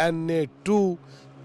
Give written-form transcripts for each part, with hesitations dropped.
NA2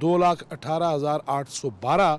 2,18,812,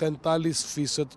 43%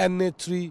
NA3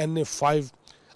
NA5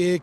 1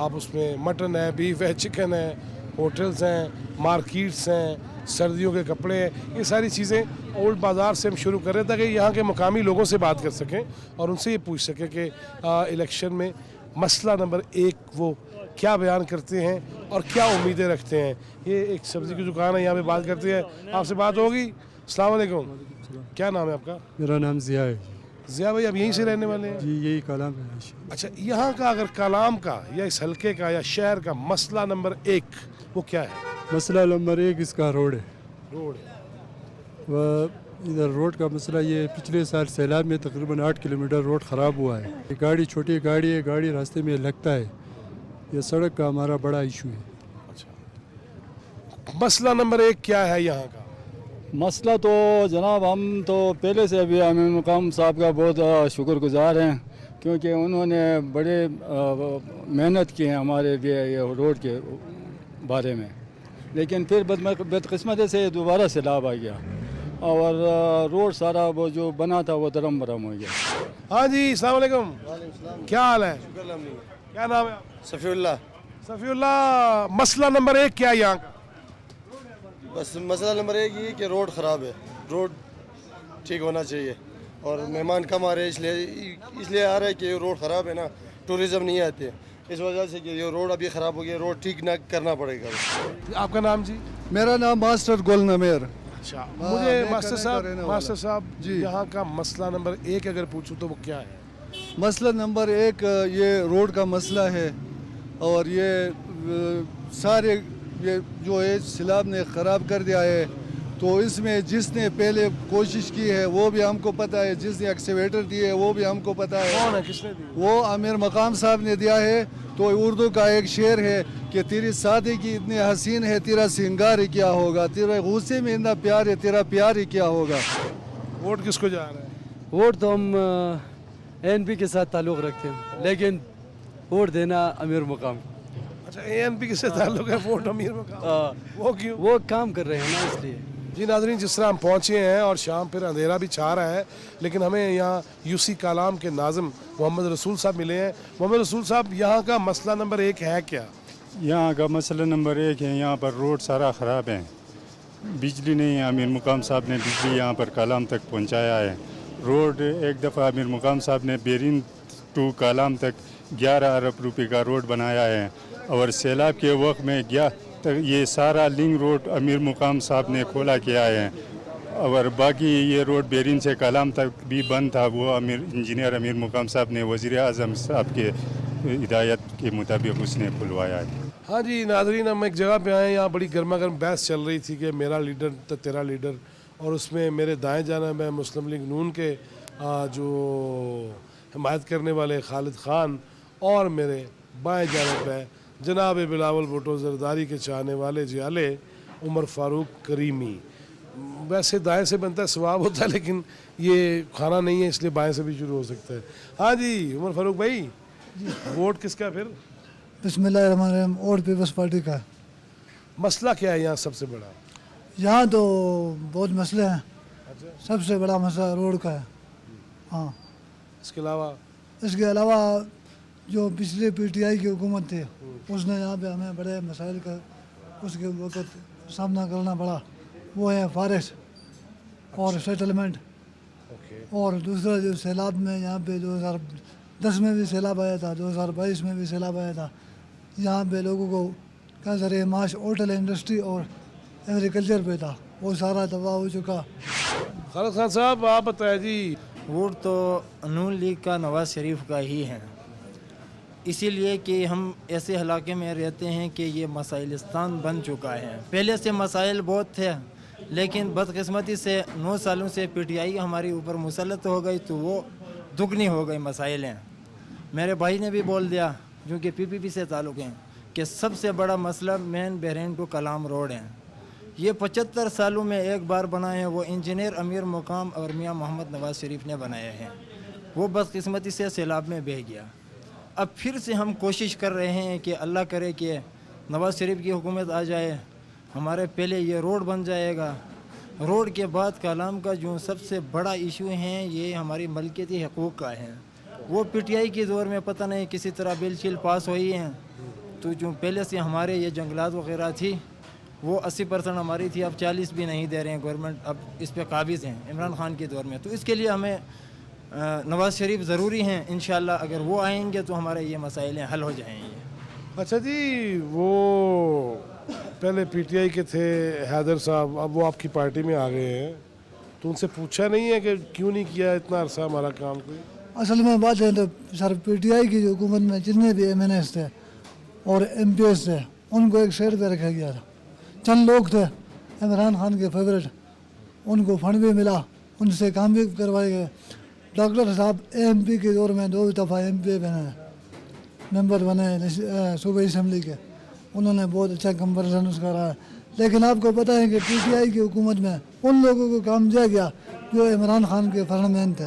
آپ اس میں mutton ہے, بیف ہے, چکن ہے, ہوٹلز ہیں, مارکیٹس ہیں, سردیوں کے کپڑے ہیں, یہ ساری چیزیں اولڈ بازار سے ہم شروع کر رہے ہیں تاکہ یہاں کے مقامی لوگوں سے بات کر سکیں اور ان سے یہ پوچھ سکیں کہ الیکشن میں مسئلہ نمبر 1 وہ کیا بیان کرتے ہیں اور کیا امیدیں رکھتے ہیں. یہ ایک سبزی کی دکان ہے, یہاں پہ بات کرتے ہیں, آپ سے بات ہوگی. السلام علیکم, کیا نام ہے آپ کا؟ میرا نام ضیاء ہے. ضیاء بھائی, آپ یہیں سے رہنے والے ہیں؟ جی یہی کلام ہے. اچھا, یہاں کا اگر کلام کا یا اس حلقے کا یا شہر کا مسئلہ نمبر 1 وہ کیا ہے؟ مسئلہ نمبر 1 اس کا روڈ ہے. روڈ. وہ ادھر روڈ کا مسئلہ یہ پچھلے سال سیلاب میں تقریباً 8 کلومیٹر روڈ خراب ہوا ہے. یہ گاڑی چھوٹی گاڑی ہے, گاڑی راستے میں لگتا ہے. یہ سڑک کا ہمارا بڑا ایشو ہے. اچھا, مسئلہ نمبر 1 کیا ہے یہاں کا؟ مسئلہ تو جناب ہم تو پہلے سے ابھی امیر مقام صاحب کا بہت شکر گزار ہیں, کیونکہ انہوں نے بڑے محنت کی ہے ہمارے یہ روڈ کے بارے میں. لیکن پھر بدقسمتی سے دوبارہ سیلاب آ گیا اور روڈ سارا وہ جو بنا تھا وہ درم برم ہو گیا. ہاں جی, السلام علیکم. کیا حال ہے؟ کیا نام ہے آپ؟ صفی اللہ. صفی اللہ, مسئلہ نمبر 1 کیا ہے یہاں کا؟ بس مسئلہ نمبر 1 یہ کہ روڈ خراب ہے. روڈ ٹھیک ہونا چاہیے اور مہمان کم آ رہے ہیں, اس لیے آ رہا ہے کہ روڈ خراب ہے نا, ٹورزم نہیں آتے اس وجہ سے کہ یہ روڈ ابھی خراب ہو گیا. روڈ ٹھیک نہ کرنا پڑے گا. آپ کا نام جی؟ میرا نام ماسٹر گل نمیر. اچھا, مجھے ماسٹر صاحب جی یہاں کا مسئلہ نمبر 1 اگر پوچھوں تو وہ کیا ہے؟ مسئلہ نمبر 1 یہ روڈ کا مسئلہ ہے اور یہ سارے یہ جو ہے سیلاب نے خراب کر دیا ہے. تو اس میں جس نے پہلے کوشش کی ہے وہ بھی ہم کو پتہ ہے, جس نے ایکسیویٹر دیے ہے وہ بھی ہم کو پتہ ہے. کون ہے, کس نے دی؟ وہ امیر مقام صاحب نے دیا ہے. تو اردو کا ایک شعر ہے کہ تیری سادگی اتنی حسین ہے, تیرا سنگار ہی کیا ہوگا, تیرے غصے میں اتنا پیار ہے, تیرا پیار ہی کیا ہوگا. ووٹ کس کو جا رہا ہے؟ ووٹ تو ہم ANP کے ساتھ تعلق رکھتے ہیں, لیکن ووٹ دینا امیر مقام. اچھا, ANP کے ساتھ تعلق ہے, ووٹ امیر مقام, وہ کیوں؟ وہ کام کر رہے ہیں نا, اس لیے. جی ناظرین, جس طرح ہم پہنچے ہیں اور شام پھر اندھیرا بھی چھا رہا ہے, لیکن ہمیں یہاں UC کلام کے ناظم محمد رسول صاحب ملے ہیں. محمد رسول صاحب, یہاں کا مسئلہ نمبر 1 ہے کیا؟ یہاں کا مسئلہ نمبر 1 ہے, یہاں پر روڈ سارا خراب ہے. بجلی نہیں ہے. امیر مقام صاحب نے بجلی یہاں پر کلام تک پہنچایا ہے. روڈ ایک دفعہ امیر مقام صاحب نے بیرین ٹو کلام تک 11 ارب روپے کا روڈ بنایا ہے, اور سیلاب کے وقت میں یہ سارا لنک روڈ امیر مقام صاحب نے کھولا کیا ہے. اور باقی یہ روڈ بیرین سے کلام تک بھی بند تھا, وہ انجینئر امیر مقام صاحب نے وزیر اعظم صاحب کے ہدایت کے مطابق اس نے کھلوایا ہے. ہاں جی ناظرین, ہم ایک جگہ پہ آئے ہیں, یہاں بڑی گرما گرم بحث چل رہی تھی کہ میرا لیڈر تو تیرا لیڈر, اور اس میں میرے دائیں جانب ہے مسلم لیگ نون کے جو حمایت کرنے والے خالد خان, اور میرے بائیں جانب ہے جناب بلاول بھٹو زرداری کے چاہنے والے جیالے عمر فاروق کریمی. ویسے دائیں سے بنتا ہے ثواب ہوتا ہے, لیکن یہ کھانا نہیں ہے, اس لیے بائیں سے بھی شروع ہو سکتا ہے. ہاں جی عمر فاروق بھائی, ووٹ کس کا پھر؟ بسم اللہ الرحمن الرحیم. ووٹ پیپلز پارٹی کا. مسئلہ کیا ہے یہاں سب سے بڑا؟ یہاں تو بہت مسئلے ہیں. سب سے بڑا مسئلہ روڈ کا ہے. ہاں, اس کے علاوہ جو پچھلے PTI کی حکومت تھی, اس نے یہاں پہ ہمیں بڑے مسائل کا اس کے وقت سامنا کرنا پڑا. وہ ہے فارسٹ اور سیٹلمنٹ, اور دوسرا جو سیلاب میں یہاں پہ 2010 میں بھی سیلاب آیا تھا, 2022 میں بھی سیلاب آیا تھا. یہاں پہ لوگوں کو کا ذریعہ معاش ہوٹل انڈسٹری اور ایگریکلچر پہ تھا, وہ سارا تباہ ہو چکا. خالد خان صاحب آپ بتائیں جی. ووٹ تو نون لیگ کا نواز شریف کا ہی ہے, اسی لیے کہ ہم ایسے علاقے میں رہتے ہیں کہ یہ مسائلستان بن چکا ہے. پہلے سے مسائل بہت تھے, لیکن بدقسمتی سے 9 سالوں سے PTI ہمارے اوپر مسلط ہو گئی, تو وہ دگنی ہو گئی مسائل ہیں. میرے بھائی نے بھی بول دیا جو کہ PPP سے تعلق ہیں کہ سب سے بڑا مسئلہ مین بحرین ٹو کلام روڈ ہے. یہ 75 سالوں میں ایک بار بنا ہے, وہ انجینئر امیر مقام اور میاں محمد نواز شریف نے بنایا ہے. وہ بدقسمتی سے سیلاب میں بہہ گیا. اب پھر سے ہم کوشش کر رہے ہیں کہ اللہ کرے کہ نواز شریف کی حکومت آ جائے, ہمارے پہلے یہ روڈ بن جائے گا. روڈ کے بعد کلام کا جو سب سے بڑا ایشو ہے یہ ہماری ملکیتی حقوق کا ہے. وہ PTI کے دور میں پتہ نہیں کسی طرح بل شل پاس ہوئی ہیں, تو جو پہلے سے ہمارے یہ جنگلات وغیرہ تھی وہ 80% ہماری تھی، اب 40 بھی نہیں دے رہے ہیں گورنمنٹ، اب اس پہ قابض ہیں عمران خان کے دور میں. تو اس کے لیے ہمیں نواز شریف ضروری ہیں. انشاءاللہ اگر وہ آئیں گے تو ہمارے یہ مسائل حل ہو جائیں گے. اچھا جی، وہ پہلے پی ٹی آئی کے تھے حیدر صاحب، اب وہ آپ کی پارٹی میں آ گئے ہیں، تو ان سے پوچھا نہیں ہے کہ کیوں نہیں کیا اتنا عرصہ ہمارا کام کوئی؟ اصل میں بات ہے تو سر پی ٹی آئی کی جو حکومت میں جتنے بھی ایم این ایس تھے اور ایم پی ایس تھے ان کو ایک سائڈ پہ رکھا گیا تھا. چند لوگ تھے عمران خان کے فیوریٹ، ان کو فنڈ بھی ملا، ان سے کام بھی کروائے گئے. ڈاکٹر صاحب ایم پی کے دور میں 2 دفعہ ایم پی بنے، ممبر بنے صوبائی اسمبلی کے، انہوں نے بہت اچھا کمپریزن اس کا رہا. لیکن آپ کو پتہ ہے کہ پی ٹی آئی کی حکومت میں ان لوگوں کو کام دیا گیا جو عمران خان کے فرنٹ مین تھے.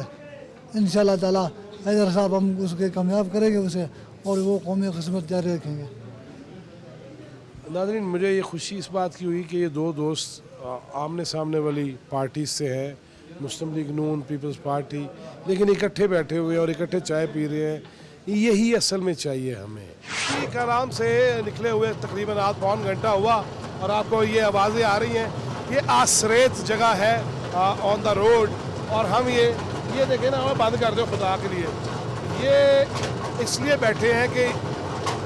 انشاءاللہ تعالیٰ حیدر صاحب ہم اس کے کامیاب کریں گے اسے، اور وہ قومی خدمت جاری رکھیں گے. ناظرین، مجھے یہ خوشی اس بات کی ہوئی کہ یہ دو دوست آمنے سامنے والی پارٹیز سے ہیں، مسلم لیگ نون، پیپلز پارٹی، لیکن اکٹھے بیٹھے ہوئے اور اکٹھے چائے پی رہے ہیں. یہی اصل میں چاہیے ہمیں. ایک آرام سے نکلے ہوئے تقریباً آدھ پون گھنٹہ ہوا اور آپ کو یہ آوازیں آ رہی ہیں. یہ آسریت جگہ ہے آن دا روڈ، اور ہم یہ دیکھیں نا، ہمیں بند کر دو خدا کے لیے. یہ اس لیے بیٹھے ہیں کہ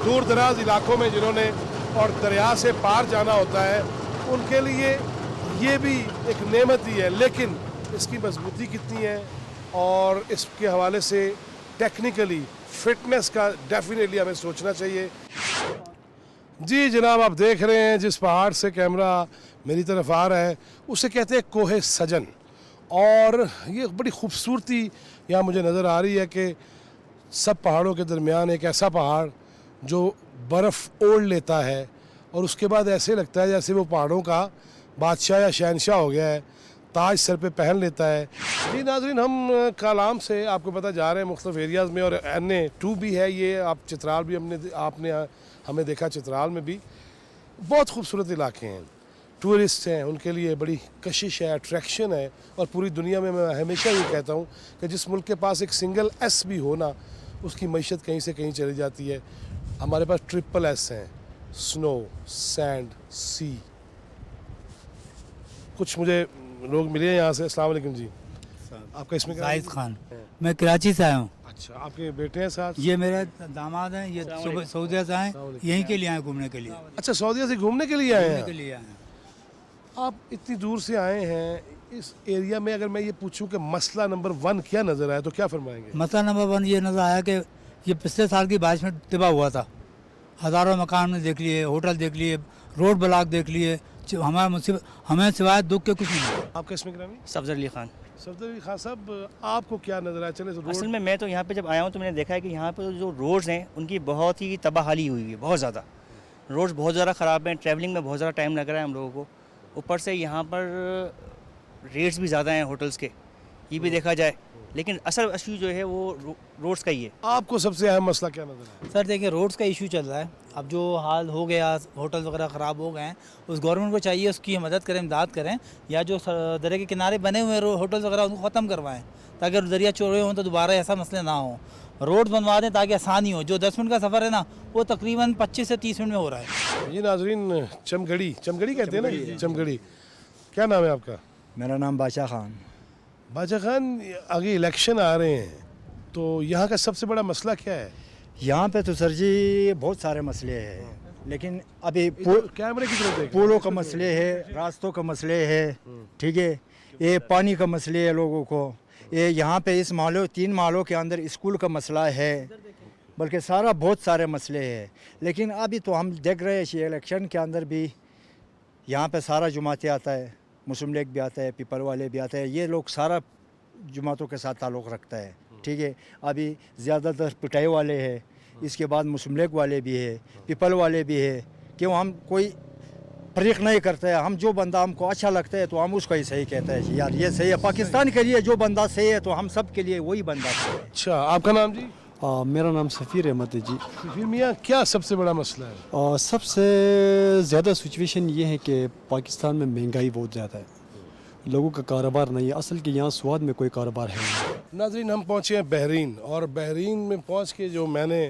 دور دراز علاقوں میں جنہوں نے اور دریا سے پار جانا ہوتا ہے ان کے لیے یہ بھی ایک نعمت ہی ہے، لیکن اس کی مضبوطی کتنی ہے اور اس کے حوالے سے ٹیکنیکلی فٹنس کا ڈیفینیٹلی ہمیں سوچنا چاہیے. جی جناب، آپ دیکھ رہے ہیں جس پہاڑ سے کیمرہ میری طرف آ رہا ہے اسے کہتے ہیں کوہ سجن، اور یہ بڑی خوبصورتی یہاں مجھے نظر آ رہی ہے کہ سب پہاڑوں کے درمیان ایک ایسا پہاڑ جو برف اوڑھ لیتا ہے اور اس کے بعد ایسے لگتا ہے جیسے وہ پہاڑوں کا بادشاہ یا شہنشاہ ہو گیا ہے، تاج سر پہ پہن لیتا ہے. جی ناظرین، ہم کالام سے آپ کو پتہ جا رہے ہیں مختلف ایریاز میں، اور NA2 بھی ہے یہ، آپ چترال بھی آپ نے ہمیں دیکھا، چترال میں بھی بہت خوبصورت علاقے ہیں. ٹورسٹ ہیں ان کے لیے بڑی کشش ہے، اٹریکشن ہے. اور پوری دنیا میں ہمیشہ یہ کہتا ہوں کہ جس ملک کے پاس ایک سنگل ایس بھی ہو نا، اس کی معیشت کہیں سے کہیں چلی جاتی ہے. ہمارے پاس ٹرپل ایس ہیں: سنو، سینڈ، سی. کچھ مجھے لوگ ملے ہیں یہاں سے. السلام علیکم جی، آپ کا اس میں زاہد خان، میں کراچی سے آیا ہوں. اچھا، آپ کے بیٹے ہیں ساتھ؟ یہ میرے داماد ہیں، یہ سعودیہ سے آئے، یہیں کے لیے آئے گھومنے کے لیے. اچھا، سعودیہ سے گھومنے کے لیے آئے ہیں؟ ہیں. آپ اتنی دور سے آئے ہیں اس ایریا میں، اگر میں یہ پوچھوں کہ مسئلہ نمبر 1 کیا نظر آیا تو کیا فرمائیں گے؟ مسئلہ نمبر 1 یہ نظر آیا کہ یہ پچھلے سال کی بارش میں تباہ ہوا تھا. ہزاروں مکان میں دیکھ لیے، ہوٹل دیکھ لیے، روڈ بلاک دیکھ لیے. ہمیں سوائے دکھ کے کچھ نہیں. آپ کا اس میں گرامی؟ صفدر علی خان. صفدر علی خان صاحب، آپ کو کیا نظر آیا؟ چلے اصل میں تو یہاں پہ جب آیا ہوں تو میں نے دیکھا ہے کہ یہاں پہ جو روڈز ہیں ان کی بہت ہی تباہی ہوئی ہے، بہت زیادہ. روڈز بہت زیادہ خراب ہیں، ٹریولنگ میں بہت زیادہ ٹائم لگ رہا ہے ہم لوگوں کو. اوپر سے یہاں پر ریٹس بھی زیادہ ہیں ہوٹلس کے، یہ بھی دیکھا جائے. لیکن اصل ایشو جو ہے وہ روڈز کا ہی ہے. آپ کو سب سے اہم مسئلہ کیا نظر آیا؟ سر دیکھیں، روڈز کا ایشو چل رہا ہے. اب جو حال ہو گیا، ہوٹل وغیرہ خراب ہو گئے ہیں، اس گورنمنٹ کو چاہیے اس کی مدد کریں، امداد کریں، یا جو دریا کے کنارے بنے ہوئے ہوٹل وغیرہ ان کو ختم کروائیں تاکہ دریا چوڑے ہوں تو دوبارہ ایسا مسئلہ نہ ہو. روڈ بنوا دیں تاکہ آسانی ہو. جو 10 منٹ کا سفر ہے نا وہ تقریباً 25 سے 30 منٹ میں ہو رہا ہے. جی ناظرین، چمگڑی کہتے ہیں نا، چمگڑی. کیا نام ہے آپ کا؟ میرا نام بادشاہ خان. بادشاہ خان، آگے الیکشن آ رہے ہیں تو یہاں کا سب سے بڑا مسئلہ کیا ہے؟ یہاں پہ تو سر جی بہت سارے مسئلے ہیں، لیکن ابھی کیمرے کی طرف دیکھ، پولوں کا مسئلے ہے، راستوں کا مسئلے ہے، ٹھیک ہے، یہ پانی کا مسئلے ہے لوگوں کو. یہ یہاں پہ اس محلوں 3 محلوں کے اندر اسکول کا مسئلہ ہے، بلکہ سارا بہت سارے مسئلے ہیں. لیکن ابھی تو ہم دیکھ رہے ہیں الیکشن کے اندر بھی یہاں پہ سارا جماعتیں آتا ہے، مسلم لیگ بھی آتا ہے، پیپل والے بھی آتے ہیں. یہ لوگ سارا جماعتوں کے ساتھ تعلق رکھتا ہے، ٹھیک ہے. ابھی زیادہ تر پٹائی والے ہیں، اس کے بعد مسلم لیگ والے بھی ہے، پیپل والے بھی ہے. کیوں ہم کوئی فریق نہیں کرتے ہیں. ہم جو بندہ ہم کو اچھا لگتا ہے تو ہم اس کو ہی صحیح کہتے ہیں. یار یہ صحیح ہے، پاکستان کے لیے جو بندہ صحیح ہے تو ہم سب کے لیے وہی بندہ صحیح ہے. اچھا، آپ کا نام جی؟ میرا نام سفیر احمد ہے جی. سفیر میاں، کیا سب سے بڑا مسئلہ ہے؟ سب سے زیادہ سچویشن یہ ہے کہ پاکستان میں مہنگائی بہت زیادہ ہے، لوگوں کا کاروبار نہیں ہے. اصل کہ یہاں سواد میں کوئی کاروبار ہے نہیں. ناظرین، ہم پہنچے ہیں بحرین، اور بحرین میں پہنچ کے جو میں نے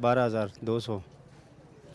12,200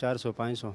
400-500।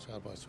400-500।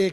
1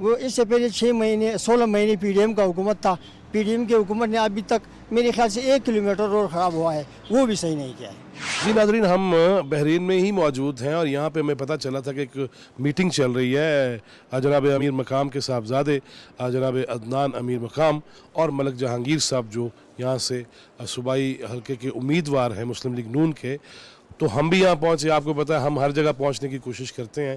وہ اس سے پہلے 16 مہینے PDM کا حکومت تھا. PDM کی حکومت نے ابھی تک میرے خیال سے 1 کلومیٹر روڈ خراب ہوا ہے, وہ بھی صحیح نہیں کیا ہے. جی ناظرین, ہم بحرین میں ہی موجود ہیں اور یہاں پہ ہمیں پتہ چلا تھا کہ ایک میٹنگ چل رہی ہے جناب امیر مقام کے صاحبزادے جناب عدنان امیر مقام اور ملک جہانگیر صاحب جو یہاں سے صوبائی حلقے کے امیدوار ہیں مسلم لیگ نون کے. تو ہم بھی یہاں پہنچے. آپ کو پتہ ہے ہم ہر جگہ پہنچنے کی کوشش کرتے ہیں,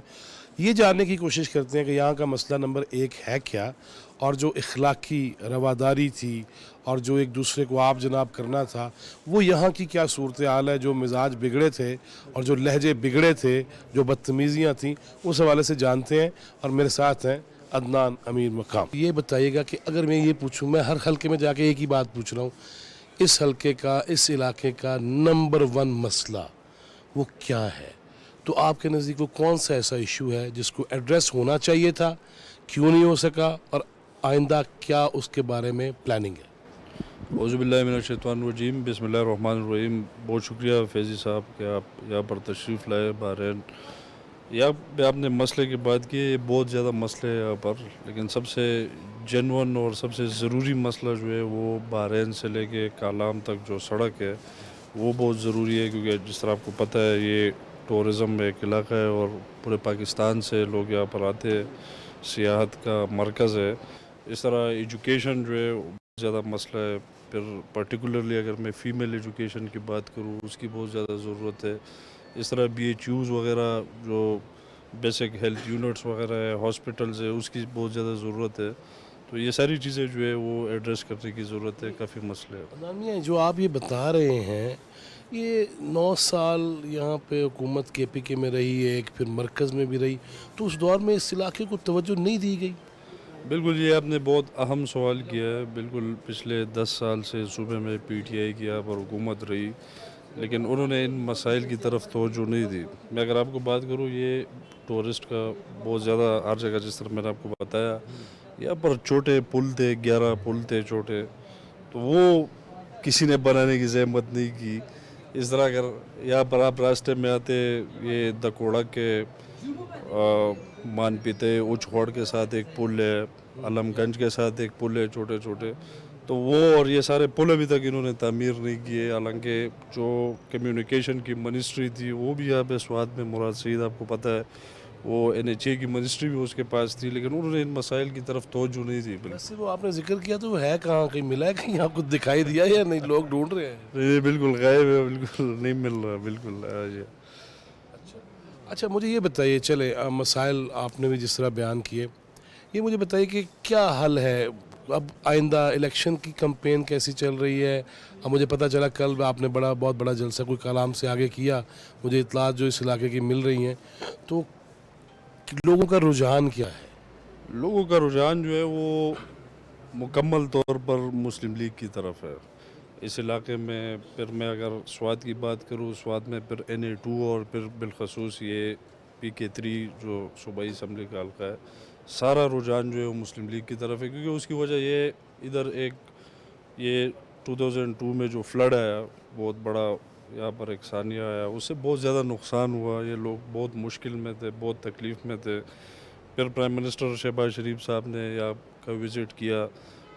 یہ جاننے کی کوشش کرتے ہیں کہ یہاں کا مسئلہ نمبر 1 ہے کیا, اور جو اخلاقی رواداری تھی اور جو ایک دوسرے کو آپ جناب کرنا تھا وہ یہاں کی کیا صورتحال ہے. جو مزاج بگڑے تھے اور جو لہجے بگڑے تھے, جو بدتمیزیاں تھیں, اس حوالے سے جانتے ہیں. اور میرے ساتھ ہیں عدنان امیر مقام. یہ بتائیے گا کہ اگر میں یہ پوچھوں, میں ہر حلقے میں جا کے ایک ہی بات پوچھ رہا ہوں, اس حلقے کا, اس علاقے کا نمبر 1 مسئلہ وہ کیا ہے؟ تو آپ کے نزدیک وہ کون سا ایسا ایشو ہے جس کو ایڈریس ہونا چاہیے تھا, کیوں نہیں ہو سکا, اور آئندہ کیا اس کے بارے میں پلاننگ ہے؟ اعوذ باللہ من الشیطان الرجیم, بسم اللہ الرحمن الرحیم. بہت شکریہ فیضی صاحب کہ آپ یہاں پر تشریف لائے بحرین. یہاں پہ آپ نے مسئلے کی بات کی, یہ بہت زیادہ مسئلے ہیں یہاں پر, لیکن سب سے جنون اور سب سے ضروری مسئلہ جو ہے وہ بحرین سے لے کے کالام تک جو سڑک ہے وہ بہت ضروری ہے. کیونکہ جس طرح آپ کو پتہ ہے یہ ٹورزم میں ایک علاقہ ہے اور پورے پاکستان سے لوگ یہاں پر آتے ہیں, سیاحت کا مرکز ہے. اس طرح ایجوکیشن جو ہے بہت زیادہ مسئلہ ہے. پھر پرٹیکولرلی اگر میں فیمیل ایجوکیشن کی بات کروں اس کی بہت زیادہ ضرورت ہے. اس طرح BHUs وغیرہ جو بیسک ہیلتھ یونٹس وغیرہ ہے, ہاسپٹلز ہے, اس کی بہت زیادہ ضرورت ہے. تو یہ ساری چیزیں جو ہے وہ ایڈریس کرنے کی ضرورت ہے. کافی مسئلے ہیں. جو آپ یہ بتا رہے ہیں, یہ 9 سال یہاں پہ حکومت KPK میں رہی ہے, ایک پھر مرکز میں بھی رہی, تو اس دور میں اس علاقے کو توجہ نہیں دی گئی؟ بالکل, یہ آپ نے بہت اہم سوال کیا ہے. بالکل پچھلے 10 سال سے صوبے میں PTI کی یہاں پر حکومت رہی, لیکن انہوں نے ان مسائل کی طرف توجہ نہیں دی. میں اگر آپ کو بات کروں, یہ ٹورسٹ کا بہت زیادہ ہر جگہ, جس طرح میں نے آپ کو بتایا, یہاں پر چھوٹے پل تھے, 11 پل تھے چھوٹے, تو وہ کسی نے بنانے کی زحمت نہیں کی. اس طرح اگر یہاں پر آپ راستے میں آتے, یہ دکوڑا کے مان پیتے اچھوڑ کے ساتھ ایک پل ہے, علم گنج کے ساتھ ایک پل ہے چھوٹے چھوٹے, تو وہ اور یہ سارے پل ابھی تک انہوں نے تعمیر نہیں کیے. حالانکہ جو کمیونیکیشن کی منسٹری تھی وہ بھی یہاں پہ سوات میں, مراد سعید آپ کو پتہ ہے, وہ NHA کی منسٹری بھی اس کے پاس تھی, لیکن انہوں نے ان مسائل کی طرف توجہ نہیں دی. ویسے وہ آپ نے ذکر کیا تو وہ ہے کہاں, کہیں ملا ہے, کہیں آپ کو دکھائی دیا یا نہیں, لوگ ڈھونڈ رہے ہیں؟ بالکل غائب ہے, بالکل نہیں مل رہا, بالکل. اچھا مجھے یہ بتائیے, چلے مسائل آپ نے بھی جس طرح بیان کیے, یہ مجھے بتائیے کہ کیا حل ہے اب آئندہ؟ الیکشن کی کمپین کیسی چل رہی ہے؟ اب مجھے پتہ چلا کل آپ نے بہت بڑا جلسہ کوئی کلام سے آگے کیا, مجھے اطلاعات جو اس علاقے کی مل رہی ہیں, تو لوگوں کا رجحان کیا ہے؟ لوگوں کا رجحان جو ہے وہ مکمل طور پر مسلم لیگ کی طرف ہے اس علاقے میں. پھر میں اگر سوات کی بات کروں, سوات میں پھر NA2 اور پھر بالخصوص یہ PK3 جو صوبائی اسمبلی کا حلقہ ہے, سارا رجحان جو ہے وہ مسلم لیگ کی طرف ہے. کیونکہ اس کی وجہ یہ ادھر ایک یہ 2002 میں جو فلڈ آیا بہت بڑا, یہاں پر ایک ثانیہ آیا, اس سے بہت زیادہ نقصان ہوا. یہ لوگ بہت مشکل میں تھے, بہت تکلیف میں تھے. پھر پرائم منسٹر شہباز شریف صاحب نے یہاں کا وزٹ کیا,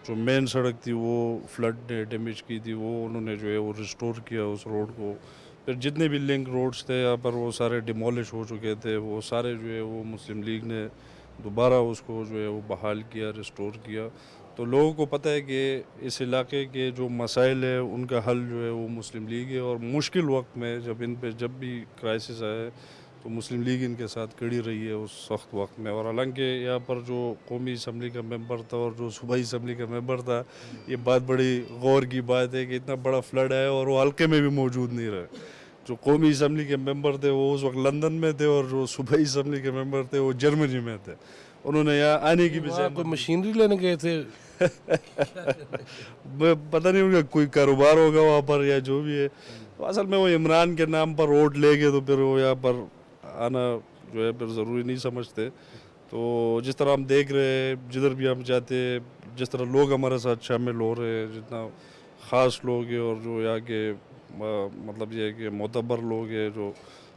جو مین سڑک تھی وہ فلڈ نے ڈیمیج کی تھی, وہ انہوں نے جو ہے وہ ریسٹور کیا اس روڈ کو. پھر جتنے بھی لنک روڈز تھے یہاں پر وہ سارے ڈیمولش ہو چکے تھے, وہ سارے جو ہے وہ مسلم لیگ نے دوبارہ اس کو جو ہے وہ بحال کیا, ریسٹور کیا. تو لوگوں کو پتہ ہے کہ اس علاقے کے جو مسائل ہیں ان کا حل جو ہے وہ مسلم لیگ ہے. اور مشکل وقت میں جب بھی کرائسس آئے تو مسلم لیگ ان کے ساتھ کھڑی رہی ہے اس سخت وقت میں. اور حالانکہ یہاں پر جو قومی اسمبلی کا ممبر تھا اور جو صوبائی اسمبلی کا ممبر تھا, یہ بات بڑی غور کی بات ہے کہ اتنا بڑا فلڈ آیا اور وہ حلقے میں بھی موجود نہیں رہے. جو قومی اسمبلی کے ممبر تھے وہ اس وقت لندن میں تھے, اور جو صوبائی اسمبلی کے ممبر تھے وہ جرمنی میں تھے. انہوں نے یہاں آنے کی بھی کوئی مشینری لینے گئے تھے, پتہ نہیں ان کا کوئی کاروبار ہوگا وہاں پر یا جو بھی ہے. تو اصل میں وہ عمران کے نام پر ووٹ لے گئے تو پھر وہ یہاں پر آنا جو ہے پھر ضروری نہیں سمجھتے. تو جس طرح ہم دیکھ رہے ہیں جدھر بھی ہم جاتے, جس طرح لوگ ہمارے ساتھ شامل ہو رہے ہیں, جتنا خاص لوگ ہیں اور جو یہاں کے مطلب یہ ہے کہ معتبر لوگ ہیں جو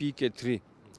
PK3,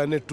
NA2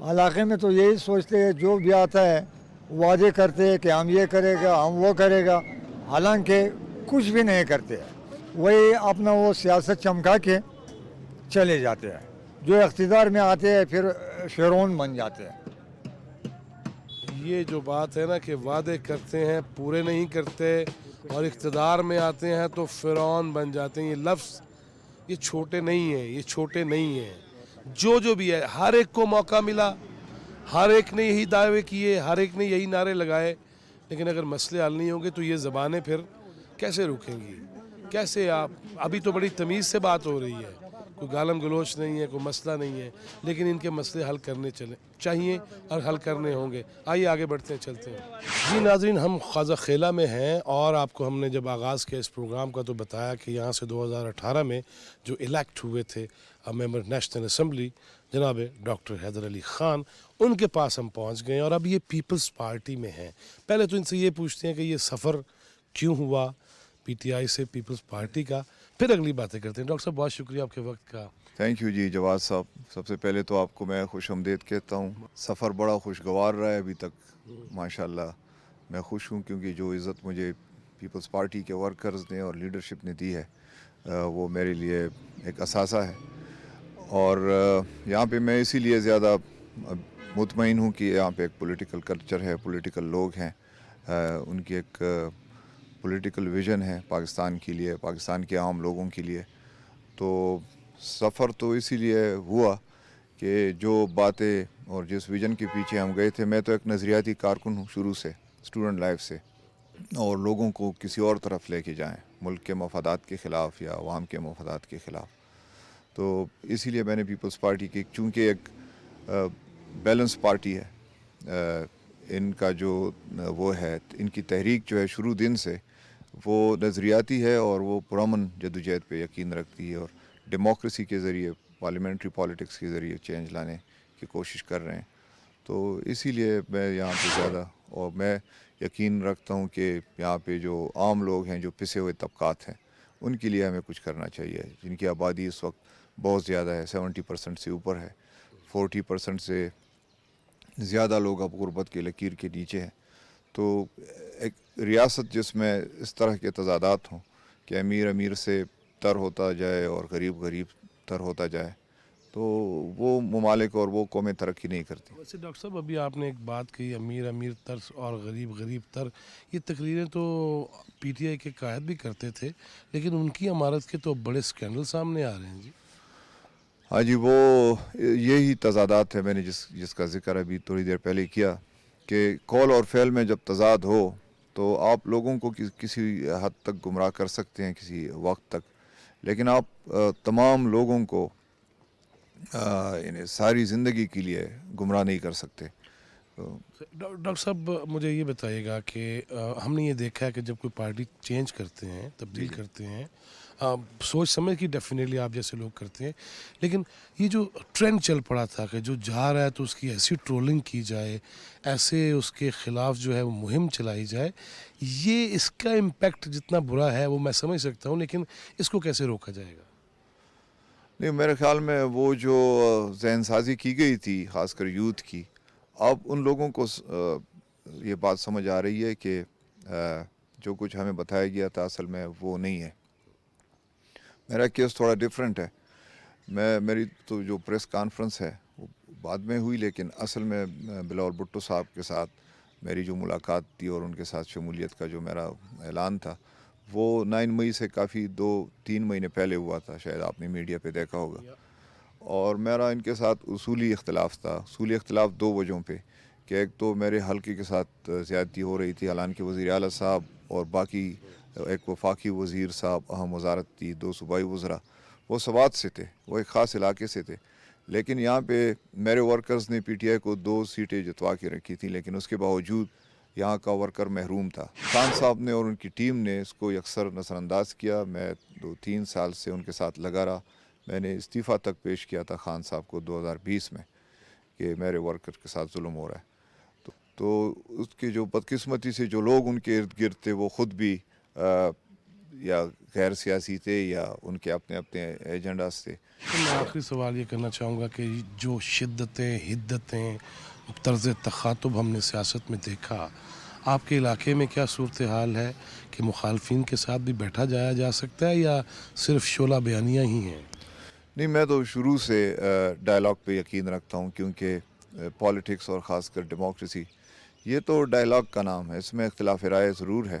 علاقے میں تو یہی سوچتے ہیں جو بھی آتا ہے وعدے کرتے ہیں کہ ہم یہ کرے گا ہم وہ کرے گا، حالانکہ کچھ بھی نہیں کرتے وہی اپنا وہ سیاست چمکا کے چلے جاتے ہیں، جو اقتدار میں آتے ہیں پھر فرعون بن جاتے ہیں۔ یہ جو بات ہے نا کہ وعدے کرتے ہیں پورے نہیں کرتے اور اقتدار میں آتے ہیں تو فرعون بن جاتے ہیں، یہ لفظ یہ چھوٹے نہیں ہیں، یہ چھوٹے نہیں ہیں۔ جو بھی ہے ہر ایک کو موقع ملا، ہر ایک نے یہی دعوے کیے، ہر ایک نے یہی نعرے لگائے، لیکن اگر مسئلے حل نہیں ہوں گے تو یہ زبانیں پھر کیسے رکیں گی؟ کیسے آپ ابھی تو بڑی تمیز سے بات ہو رہی ہے، کوئی گالم گلوچ نہیں ہے، کوئی مسئلہ نہیں ہے، لیکن ان کے مسئلے حل کرنے چاہیے اور حل کرنے ہوں گے۔ آئیے آگے بڑھتے ہیں، چلتے ہیں۔ جی ناظرین، ہم خواجہ خیلہ میں ہیں اور آپ کو ہم نے جب آغاز کیا اس پروگرام کا تو بتایا کہ یہاں سے 2018 میں جو الیکٹ ہوئے تھے ممبر نیشنل اسمبلی جناب ڈاکٹر حیدر علی خان، ان کے پاس ہم پہنچ گئے اور اب یہ پیپلز پارٹی میں ہیں۔ پہلے تو ان سے یہ پوچھتے ہیں کہ یہ سفر کیوں ہوا پی ٹی آئی سے پیپلز پارٹی کا، پھر اگلی باتیں کرتے ہیں۔ ڈاکٹر صاحب بہت شکریہ آپ کے وقت کا۔ تھینک یو جی جواد صاحب، سب سے پہلے تو آپ کو میں خوش آمدید کہتا ہوں۔ سفر بڑا خوشگوار رہا ہے ابھی تک، ماشاءاللہ میں خوش ہوں کیونکہ جو عزت مجھے پیپلز پارٹی کے ورکرز نے اور لیڈرشپ نے دی ہے وہ میرے لیے ایک اثاثہ ہے، اور یہاں پہ میں اسی لیے زیادہ مطمئن ہوں کہ یہاں پہ ایک پولیٹیکل کلچر ہے، پولیٹیکل لوگ ہیں، ان کی ایک پولیٹیکل ویژن ہے پاکستان کے لیے، پاکستان کے عام لوگوں کے لیے۔ تو سفر تو اسی لیے ہوا کہ جو باتیں اور جس ویژن کے پیچھے ہم گئے تھے، میں تو ایک نظریاتی کارکن ہوں شروع سے، اسٹوڈنٹ لائف سے، اور لوگوں کو کسی اور طرف لے کے جائیں، ملک کے مفادات کے خلاف یا عوام کے مفادات کے خلاف۔ تو اسی لیے میں نے پیپلز پارٹی کی، چونکہ ایک بیلنس پارٹی ہے، ان کا جو وہ ہے، ان کی تحریک جو ہے شروع دن سے وہ نظریاتی ہے اور وہ پرامن جدوجہد پہ یقین رکھتی ہے اور ڈیموکریسی کے ذریعے، پارلیمنٹری پالیٹکس کے ذریعے چینج لانے کی کوشش کر رہے ہیں۔ تو اسی لیے میں یہاں پہ زیادہ، اور میں یقین رکھتا ہوں کہ یہاں پہ جو عام لوگ ہیں، جو پسے ہوئے طبقات ہیں، ان کے لیے ہمیں کچھ کرنا چاہیے، جن کی آبادی اس وقت بہت زیادہ ہے، 70% سے اوپر ہے، 40% سے زیادہ لوگ اب غربت کے لکیر کے نیچے ہیں۔ تو ایک ریاست جس میں اس طرح کے تضادات ہوں کہ امیر امیر سے تر ہوتا جائے اور غریب غریب تر ہوتا جائے، تو وہ ممالک اور وہ قومیں ترقی نہیں کرتی۔ ویسے ڈاکٹر صاحب ابھی آپ نے ایک بات کہی، امیر امیر تر اور غریب غریب تر، یہ تقریریں تو پی ٹی آئی کے قائد بھی کرتے تھے، لیکن ان کی عمارت کے تو بڑے سکینڈل سامنے آ رہے ہیں جی۔ ہاں جی، وہ یہی تضادات ہے، میں نے جس کا ذکر ابھی تھوڑی دیر پہلے کیا، کہ قول اور فعل میں جب تضاد ہو تو آپ لوگوں کو کسی حد تک گمراہ کر سکتے ہیں کسی وقت تک، لیکن آپ تمام لوگوں کو یعنی ساری زندگی کے لیے گمراہ نہیں کر سکتے۔ ڈاکٹر صاحب مجھے یہ بتائیے گا کہ ہم نے یہ دیکھا ہے کہ جب کوئی پارٹی چینج کرتے ہیں، تبدیل کرتے ہیں، سوچ سمجھ کی ڈیفینیٹلی آپ جیسے لوگ کرتے ہیں، لیکن یہ جو ٹرینڈ چل پڑا تھا کہ جو جا رہا ہے تو اس کی ایسی ٹرولنگ کی جائے، ایسے اس کے خلاف جو ہے وہ مہم چلائی جائے، یہ اس کا امپیکٹ جتنا برا ہے وہ میں سمجھ سکتا ہوں، لیکن اس کو کیسے روکا جائے گا؟ نہیں، میرے خیال میں وہ جو ذہن سازی کی گئی تھی خاص کر یوتھ کی، اب ان لوگوں کو یہ بات سمجھ آ رہی ہے کہ جو کچھ ہمیں بتایا گیا تھا اصل میں وہ نہیں ہے۔ میرا کیس تھوڑا ڈیفرنٹ ہے، میری تو جو پریس کانفرنس ہے وہ بعد میں ہوئی، لیکن اصل میں بلاول بھٹو صاحب کے ساتھ میری جو ملاقات تھی اور ان کے ساتھ شمولیت کا جو میرا اعلان تھا وہ 9 مئی سے کافی 2-3 مہینے پہلے ہوا تھا، شاید آپ نے میڈیا پہ دیکھا ہوگا، اور میرا ان کے ساتھ اصولی اختلاف تھا۔ اصولی اختلاف 2 وجہوں پہ، کہ ایک تو میرے حلقے کے ساتھ زیادتی ہو رہی تھی، حالانکہ وزیر اعلیٰ صاحب اور باقی ایک وفاقی وزیر صاحب، اہم وزارت تھی، 2 صوبائی وزراء، وہ سوات سے تھے، وہ ایک خاص علاقے سے تھے، لیکن یہاں پہ میرے ورکرز نے پی ٹی آئی کو 2 سیٹیں جتوا کے رکھی تھیں، لیکن اس کے باوجود یہاں کا ورکر محروم تھا۔ خان صاحب نے اور ان کی ٹیم نے اس کو یکسر نظر انداز کیا۔ میں 2-3 سال سے ان کے ساتھ لگا رہا، میں نے استعفیٰ تک پیش کیا تھا خان صاحب کو 2020 میں کہ میرے ورکر کے ساتھ ظلم ہو رہا ہے، تو اس کی جو بدقسمتی سے جو لوگ ان کے ارد گرد تھے وہ خود بھی یا غیر سیاسی تھے یا ان کے اپنے اپنے ایجنڈاز تھے. تو میں آخری سوال یہ کرنا چاہوں گا کہ جو شدتیں حدتیں طرز تخاطب ہم نے سیاست میں دیکھا، آپ کے علاقے میں کیا صورتحال ہے کہ مخالفین کے ساتھ بھی بیٹھا جایا جا سکتا ہے یا صرف شعلہ بیانیاں ہی ہیں؟ نہیں، میں تو شروع سے ڈائلاگ پہ یقین رکھتا ہوں، کیونکہ پالیٹکس اور خاص کر ڈیموکریسی یہ تو ڈائلاگ کا نام ہے. اس میں اختلاف رائے ضرور ہے،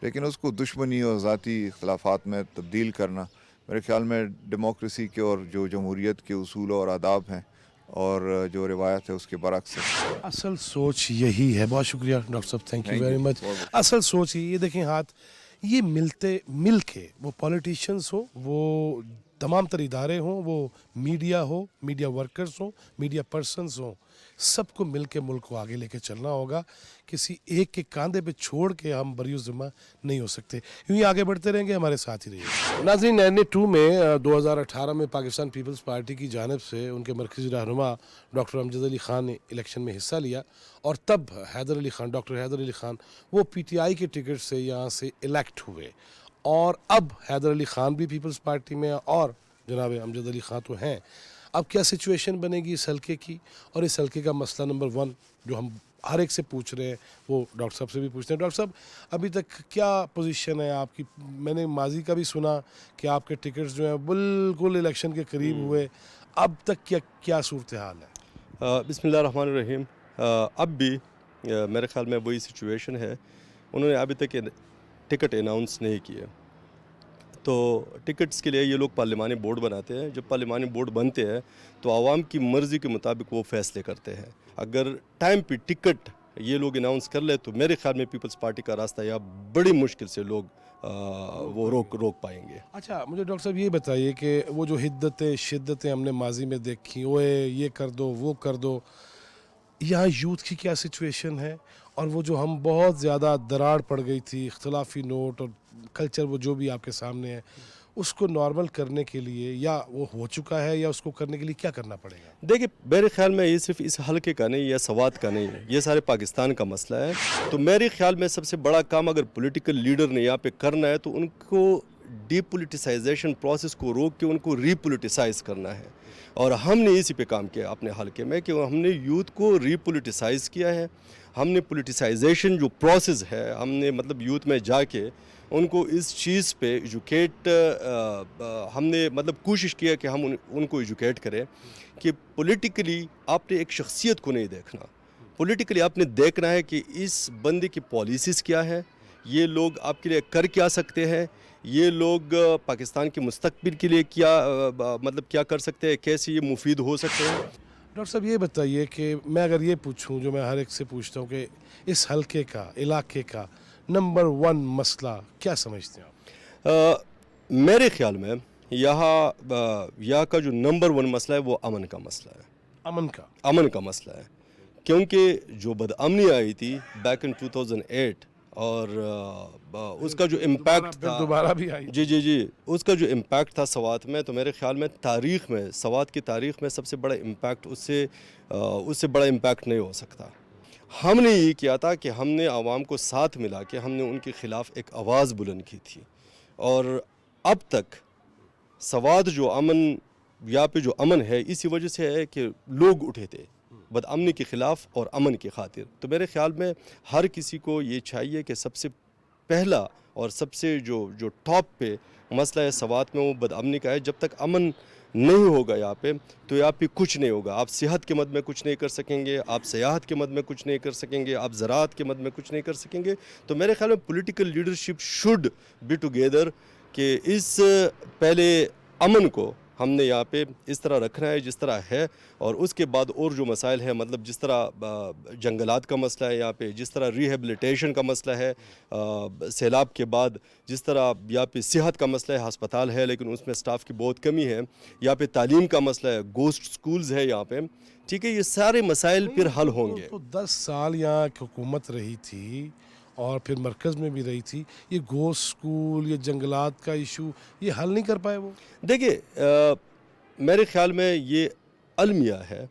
لیکن اس کو دشمنی اور ذاتی اختلافات میں تبدیل کرنا میرے خیال میں ڈیموکریسی کے اور جو جمہوریت کے اصول اور آداب ہیں اور جو روایت ہے اس کے برعکس ہے. اصل سوچ یہی ہے. بہت شکریہ ڈاکٹر صاحب، تھینک یو ویری مچ. اصل سوچ یہ دیکھیں، ہاتھ یہ مل کے، وہ پولیٹیشینس ہو، وہ تمام تر ادارے ہوں، وہ میڈیا ہو، میڈیا ورکرز ہوں، میڈیا پرسنز ہوں، سب کو مل کے ملک کو آگے لے کے چلنا ہوگا. کسی ایک کے کاندھے پہ چھوڑ کے ہم بری ذمہ نہیں ہو سکتے. یوں ہی آگے بڑھتے رہیں گے، ہمارے ساتھ ہی رہیے. ناظرین، 92 میں 2018 میں پاکستان پیپلز پارٹی کی جانب سے ان کے مرکزی رہنما ڈاکٹر امجد علی خان نے الیکشن میں حصہ لیا، اور تب ڈاکٹر حیدر علی خان وہ پی ٹی آئی کے ٹکٹ سے یہاں سے الیکٹ ہوئے. اور اب حیدر علی خان بھی پیپلز پارٹی میں اور جناب امجد علی خان تو ہیں. اب کیا سچویشن بنے گی اس حلقے کی، اور اس حلقے کا مسئلہ نمبر 1 جو ہم ہر ایک سے پوچھ رہے ہیں وہ ڈاکٹر صاحب سے بھی پوچھتے ہیں. ڈاکٹر صاحب، ابھی تک کیا پوزیشن ہے آپ کی؟ میں نے ماضی کا بھی سنا کہ آپ کے ٹکٹس جو ہیں بالکل الیکشن کے قریب ہوئے، اب تک کیا صورتحال ہے؟ بسم اللہ الرحمن الرحیم. اب بھی میرے خیال میں وہی سچویشن ہے. انہوں نے ابھی تک ٹکٹ اناؤنس نہیں کیے. تو ٹکٹس کے لیے یہ لوگ پارلیمانی بورڈ بناتے ہیں. جب پارلیمانی بورڈ بنتے ہیں تو عوام کی مرضی کے مطابق وہ فیصلے کرتے ہیں. اگر ٹائم پہ ٹکٹ یہ لوگ اناؤنس کر لے تو میرے خیال میں پیپلز پارٹی کا راستہ یا بڑی مشکل سے لوگ وہ روک پائیں گے. اچھا، مجھے ڈاکٹر صاحب یہ بتائیے کہ وہ جو حدتیں شدتیں ہم نے ماضی میں دیکھی، اوے یہ کر دو وہ کر دو، یہاں یوتھ کی کیا سچویشن ہے؟ اور وہ جو ہم بہت زیادہ دراڑ پڑ گئی تھی، اختلافی نوٹ اور کلچر، وہ جو بھی آپ کے سامنے ہے، اس کو نارمل کرنے کے لیے یا وہ ہو چکا ہے یا اس کو کرنے کے لیے کیا کرنا پڑے گا؟ دیکھیں، میرے خیال میں یہ صرف اس حلقے کا نہیں یا سوات کا نہیں ہے، یہ سارے پاکستان کا مسئلہ ہے. تو میرے خیال میں سب سے بڑا کام اگر پولیٹیکل لیڈر نے یہاں پہ کرنا ہے تو ان کو ڈی پولیٹیسائزیشن پروسیس کو روک کے ان کو ری پولیٹیسائز کرنا ہے. اور ہم نے اسی پہ کام کیا اپنے حلقے میں کہ ہم نے یوتھ کو ری پولیٹیسائز کیا ہے. ہم نے پولیٹیسائزیشن جو پروسیس ہے، ہم نے مطلب یوتھ میں جا کے ان کو اس چیز پہ ایجوکیٹ، ہم نے مطلب کوشش کیا کہ ہم ان کو ایجوکیٹ کریں کہ پولیٹیکلی آپ نے ایک شخصیت کو نہیں دیکھنا. پولیٹیکلی آپ نے دیکھنا ہے کہ اس بندے کی پالیسیز کیا ہے، یہ لوگ آپ کے لیے کر کیا سکتے ہیں، یہ لوگ پاکستان کے مستقبل کے لیے کیا کر سکتے ہیں، کیسے یہ مفید ہو سکتے ہیں. ڈاکٹر صاحب یہ بتائیے کہ میں اگر یہ پوچھوں جو میں ہر ایک سے پوچھتا ہوں کہ اس حلقے کا، علاقے کا نمبر 1 مسئلہ کیا سمجھتے ہیں آپ؟ میرے خیال میں یہاں کا جو نمبر 1 مسئلہ ہے وہ امن کا مسئلہ ہے. امن کا مسئلہ ہے، کیونکہ جو بدامنی آئی تھی بیک ان 2008 اور اس کا جو امپیکٹ تھا دوبارہ بھی آئی، جی اس کا جو امپیکٹ تھا سوات میں، تو میرے خیال میں تاریخ میں، سوات کی تاریخ میں سب سے بڑا امپیکٹ اس سے بڑا امپیکٹ نہیں ہو سکتا. ہم نے یہ کیا تھا کہ ہم نے عوام کو ساتھ ملا کے ہم نے ان کے خلاف ایک آواز بلند کی تھی. اور اب تک سوات جو یہاں پہ جو امن ہے اسی وجہ سے ہے کہ لوگ اٹھے تھے بدامنی کے خلاف اور امن کی خاطر. تو میرے خیال میں ہر کسی کو یہ چاہیے کہ سب سے پہلا اور سب سے جو ٹاپ پہ مسئلہ ہے سوات میں وہ بدامنی کا ہے. جب تک امن نہیں ہوگا یہاں پہ تو یہاں پہ کچھ نہیں ہوگا. آپ صحت کے مد میں کچھ نہیں کر سکیں گے، آپ سیاحت کے مد میں کچھ نہیں کر سکیں گے، آپ زراعت کے مد میں کچھ نہیں کر سکیں گے. تو میرے خیال میں political leadership should be together کہ اس پہلے امن کو ہم نے یہاں پہ اس طرح رکھنا ہے جس طرح ہے، اور اس کے بعد اور جو مسائل ہیں، مطلب جس طرح جنگلات کا مسئلہ ہے یہاں پہ، جس طرح ریہیبلیٹیشن کا مسئلہ ہے سیلاب کے بعد، جس طرح یہاں پہ صحت کا مسئلہ ہے، ہسپتال ہے لیکن اس میں سٹاف کی بہت کمی ہے، یہاں پہ تعلیم کا مسئلہ ہے، گوسٹ سکولز ہے یہاں پہ، ٹھیک ہے، یہ سارے مسائل پھر حل ہوں گے. تو 10 سال یہاں حکومت رہی تھی اور پھر مرکز میں بھی رہی تھی، یہ گوسٹ سکول، یہ جنگلات کا ایشو یہ حل نہیں کر پائے وہ؟ دیکھیے، میرے خیال میں یہ المیہ ہے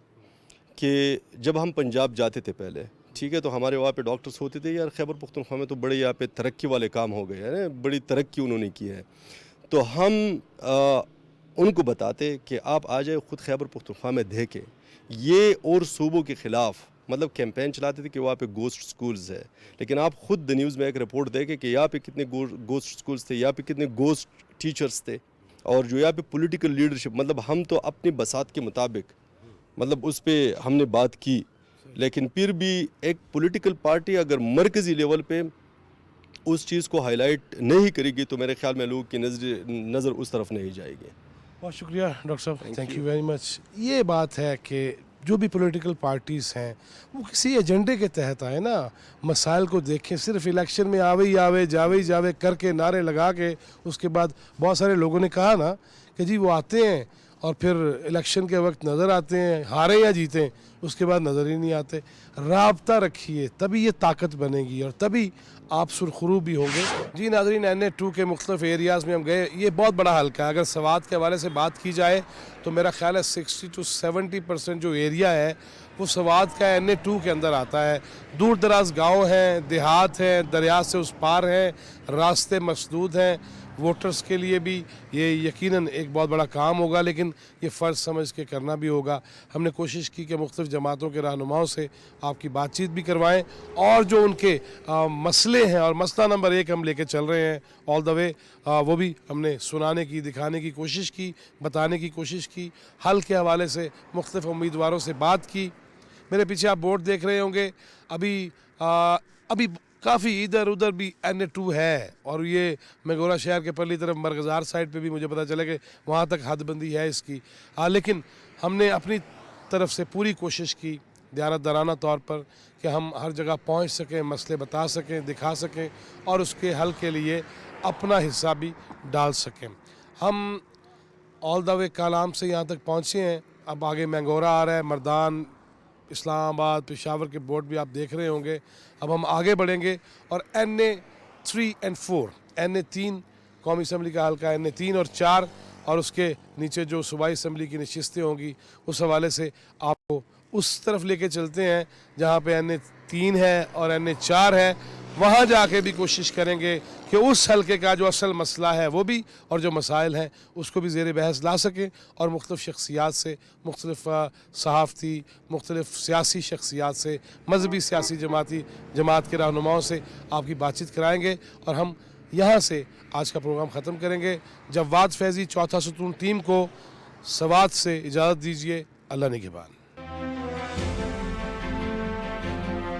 کہ جب ہم پنجاب جاتے تھے پہلے ٹھیک ہے، تو ہمارے وہاں پہ ڈاکٹرس ہوتے تھے، یار خیبر پختونخوا میں تو بڑے یہاں پہ ترقی والے کام ہو گئے ہیں، بڑی ترقی انہوں نے کی ہے. تو ہم ان کو بتاتے کہ آپ آ جائے خود خیبر پختونخوا میں دیکھیں. یہ اور صوبوں کے خلاف مطلب کیمپین چلاتے تھے کہ وہاں پہ گوسٹ سکولز ہے، لیکن آپ خود نیوز میں ایک رپورٹ دیکھیں کہ یہاں پہ کتنے گوسٹ سکولز تھے، یہاں پہ کتنے گوسٹ ٹیچرز تھے. اور جو یہاں پہ پولیٹیکل لیڈرشپ، مطلب ہم تو اپنی بساط کے مطابق مطلب اس پہ ہم نے بات کی، لیکن پھر بھی ایک پولیٹیکل پارٹی اگر مرکزی لیول پہ اس چیز کو ہائی لائٹ نہیں کرے گی تو میرے خیال میں لوگوں کی نظر اس طرف نہیں جائے گی. بہت شکریہ ڈاکٹر صاحب، تھینک یو ویری مچ. یہ بات ہے کہ جو بھی پولیٹیکل پارٹیز ہیں وہ کسی ایجنڈے کے تحت آئے نا، مسائل کو دیکھیں. صرف الیکشن میں آوے ہی آوے جاوے ہی جاوے کر کے نعرے لگا کے اس کے بعد بہت سارے لوگوں نے کہا نا کہ جی وہ آتے ہیں اور پھر الیکشن کے وقت نظر آتے ہیں، ہارے یا جیتیں، اس کے بعد نظر ہی نہیں آتے. رابطہ رکھیے تبھی یہ طاقت بنے گی اور تبھی آپ سرخرو بھی ہوں گے. جی ناظرین، NA2 کے مختلف ایریاز میں ہم گئے. یہ بہت بڑا حلقہ ہے. اگر سوات کے حوالے سے بات کی جائے تو میرا خیال ہے 60 to 70% جو ایریا ہے وہ سوات کا NA2 کے اندر آتا ہے. دور دراز گاؤں ہیں، دیہات ہیں، دریا سے اس پار ہیں، راستے مسدود ہیں. ووٹرز کے لیے بھی یہ یقیناً ایک بہت بڑا کام ہوگا، لیکن یہ فرض سمجھ کے کرنا بھی ہوگا. ہم نے کوشش کی کہ مختلف جماعتوں کے رہنماؤں سے آپ کی بات چیت بھی کروائیں اور جو ان کے مسئلے ہیں، اور مسئلہ نمبر 1 ہم لے کے چل رہے ہیں آل دا وے، وہ بھی ہم نے سنانے کی، دکھانے کی کوشش کی، بتانے کی کوشش کی. حل کے حوالے سے مختلف امیدواروں سے بات کی. میرے پیچھے آپ بورڈ دیکھ رہے ہوں گے، ابھی کافی ادھر ادھر بھی NA2 ہے، اور یہ مگورا شہر کے پرلی طرف مرغزار سائڈ پہ بھی مجھے پتہ چلے کہ وہاں تک حد بندی ہے اس کی. لیکن ہم نے اپنی طرف سے پوری کوشش کی دیانتدارانہ طور پر کہ ہم ہر جگہ پہنچ سکیں، مسئلے بتا سکیں، دکھا سکیں اور اس کے حل کے لیے اپنا حصہ بھی ڈال سکیں. ہم آل دا وے کالام سے یہاں تک پہنچے ہیں. اب آگے مینگورا آ رہا ہے، مردان، اسلام آباد، پشاور کے بورڈ بھی آپ دیکھ رہے ہوں گے. اب ہم آگے بڑھیں گے اور NA3 and 4 NA3 قومی اسمبلی کا حلقہ، NA3 اور 4 اور اس کے نیچے جو صوبائی اسمبلی کی نشستیں ہوں گی، اس حوالے سے آپ کو اس طرف لے کے چلتے ہیں جہاں پہ NA3 ہے اور NA4 ہے. وہاں جا کے بھی کوشش کریں گے کہ اس حلقے کا جو اصل مسئلہ ہے وہ بھی اور جو مسائل ہیں اس کو بھی زیر بحث لا سکیں، اور مختلف شخصیات سے، مختلف صحافتی، مختلف سیاسی شخصیات سے، مذہبی سیاسی جماعت کے رہنماؤں سے آپ کی بات چیت کرائیں گے. اور ہم یہاں سے آج کا پروگرام ختم کریں گے. جواد فیضی چوتھا ستون ٹیم کو سوات سے اجازت دیجیے. اللہ نگہبان.